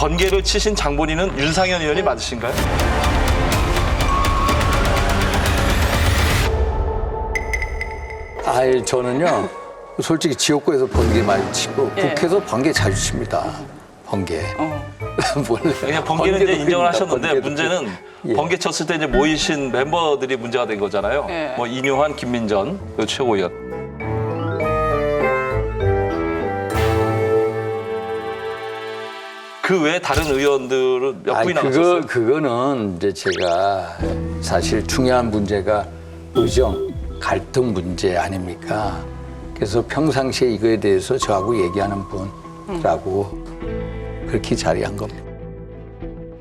번개를 치신 장본인은 윤상현 의원이 맞으신가요? 아이, 저는요, 솔직히 지역구에서 번개 많이 치고, 예. 국회에서 번개 자주 칩니다. 번개. 원래 그냥 번개는 이제 번개도 인정을 칩니다. 하셨는데 번개도 문제는 예. 번개 쳤을 때 이제 모이신 멤버들이 문제가 된 거잖아요. 예. 뭐 이뇨한, 김민전 그 최고위원. 그 외에 다른 의원들은 몇 분이 남았었어요? 그거는 이제 제가 사실 중요한 문제가 의정, 갈등 문제 아닙니까? 그래서 평상시에 이거에 대해서 저하고 얘기하는 분이라고 그렇게 자리한 겁니다.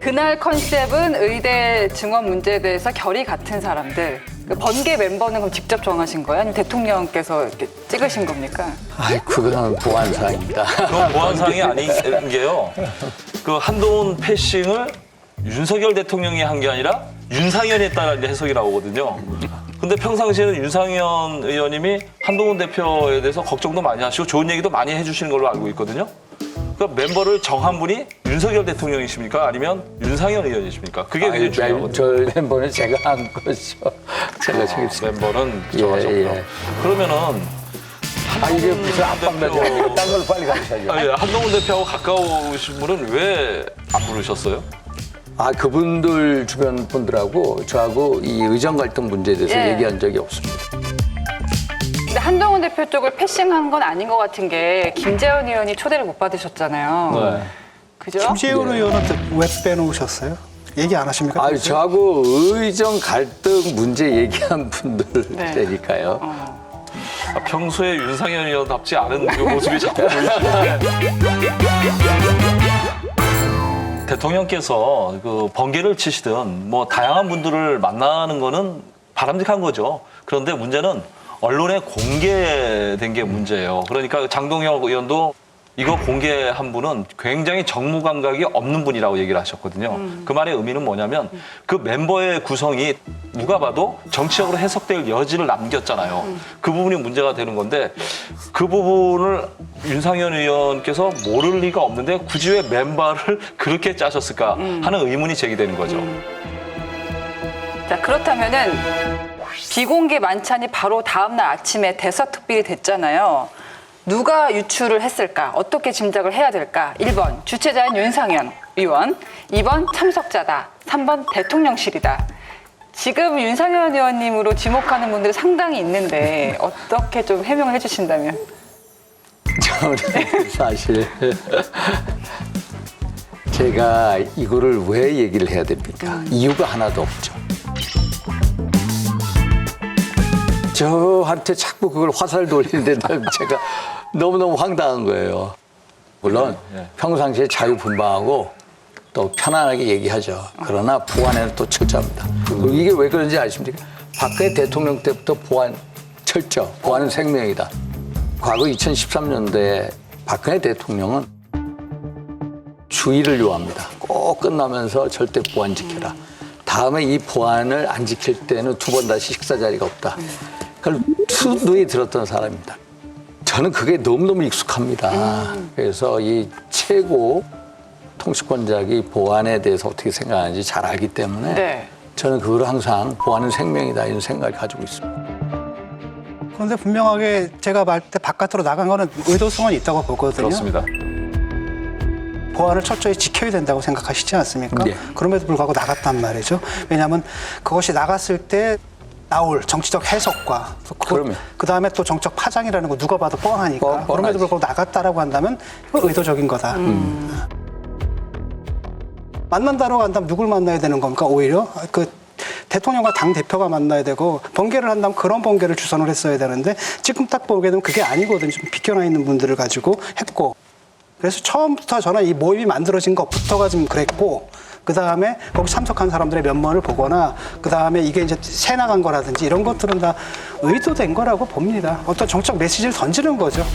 그날 컨셉은 의대 증원 문제에 대해서 결이 같은 사람들. 그 번개 멤버는 그럼 직접 정하신 거예요? 아니면 대통령께서 이렇게 찍으신 겁니까? 아이, 그거는 보안사항입니다. 그건 보안사항이 아닌 게요. 그 한동훈 패싱을 윤석열 대통령이 한 게 아니라 윤상현이 했다는 이제 해석이 나오거든요. 근데 평상시에는 윤상현 의원님이 한동훈 대표에 대해서 걱정도 많이 하시고 좋은 얘기도 많이 해주시는 걸로 알고 있거든요. 그러니까 멤버를 정한 분이 윤석열 대통령이십니까? 아니면 윤상현 의원이십니까? 그게 굉장히 중요하거든요. 저 멤버는 제가 한 거죠. 제가 정했습니다. 멤버는 정하셨고요. 예. 그러면은 아, 이게 무슨 압박나죠? 딴 걸로 빨리 가셔야죠. 예, 한동훈 대표하고 가까우신 분은 왜 안 부르셨어요? 아, 그분들 주변 분들하고 저하고 이 의정 갈등 문제에 대해서 예. 얘기한 적이 없습니다. 근데 한동훈 대표 쪽을 패싱한 건 아닌 것 같은 게 김재원 의원이 초대를 못 받으셨잖아요. 네. 그죠? 김재원 의원은 왜 빼놓으셨어요? 얘기 안 하십니까? 아, 저하고 의정 갈등 문제 얘기한 네. 분들이니까요. 평소에 윤상현 의원답지 않은 그 모습이 자꾸 보이시는데 대통령께서 그 번개를 치시든 뭐 다양한 분들을 만나는 거는 바람직한 거죠. 그런데 문제는 언론에 공개된 게 문제예요. 그러니까 장동혁 의원도 이거 공개한 분은 굉장히 정무 감각이 없는 분이라고 얘기를 하셨거든요. 그 말의 의미는 뭐냐면 그 멤버의 구성이 누가 봐도 정치적으로 해석될 여지를 남겼잖아요. 그 부분이 문제가 되는 건데 그 부분을 윤상현 의원께서 모를 리가 없는데 굳이 왜 멤버를 그렇게 짜셨을까 하는 의문이 제기되는 거죠. 자, 그렇다면은 비공개 만찬이 바로 다음날 아침에 대서특필이 됐잖아요. 누가 유출을 했을까? 어떻게 짐작을 해야 될까? 1번 주최자인 윤상현 의원, 2번 참석자다, 3번 대통령실이다. 지금 윤상현 의원님으로 지목하는 분들이 상당히 있는데 어떻게 좀 해명을 해주신다면? 저는 사실 제가 이거를 왜 얘기를 해야 됩니까? 이유가 하나도 없죠. 저한테 자꾸 그걸 화살 돌리는데 제가 너무너무 황당한 거예요. 물론 평상시에 자유분방하고 또 편안하게 얘기하죠. 그러나 보안에는 또 철저합니다. 이게 왜 그런지 아십니까? 박근혜 대통령 때부터 보안 철저, 보안은 생명이다. 과거 2013년도에 박근혜 대통령은 주의를 요합니다. 꼭 끝나면서 절대 보안 지켜라. 다음에 이 보안을 안 지킬 때는 두 번 다시 식사 자리가 없다. 그걸 투누이 들었던 사람입니다. 저는 그게 너무너무 익숙합니다. 그래서 이 최고 통치권자기 보안에 대해서 어떻게 생각하는지 잘 알기 때문에 네. 저는 그걸 항상 보안은 생명이다 이런 생각을 가지고 있습니다. 그런데 분명하게 제가 말 때 바깥으로 나간 거는 의도성은 있다고 보거든요. 그렇습니다. 보안을 철저히 지켜야 된다고 생각하시지 않습니까? 네. 그럼에도 불구하고 나갔단 말이죠. 왜냐하면 그것이 나갔을 때 나올 정치적 해석과 그러면. 그다음에 또 정적 파장이라는 거 누가 봐도 뻔하니까 뻔하지. 그럼에도 불구하고 나갔다라고 한다면 이건 의도적인 거다. 만난다라고 한다면 누굴 만나야 되는 겁니까? 오히려 그 대통령과 당 대표가 만나야 되고 번개를 한다면 그런 번개를 주선을 했어야 되는데 지금 딱 보게 되면 그게 아니거든요. 좀 비껴나 있는 분들을 가지고 했고 그래서 처음부터 저는 이 모임이 만들어진 것부터가 좀 그랬고 그 다음에 거기 참석한 사람들의 면모를 보거나 그 다음에 이게 이제 새 나간 거라든지 이런 것들은 다 의도된 거라고 봅니다. 어떤 정책 메시지를 던지는 거죠.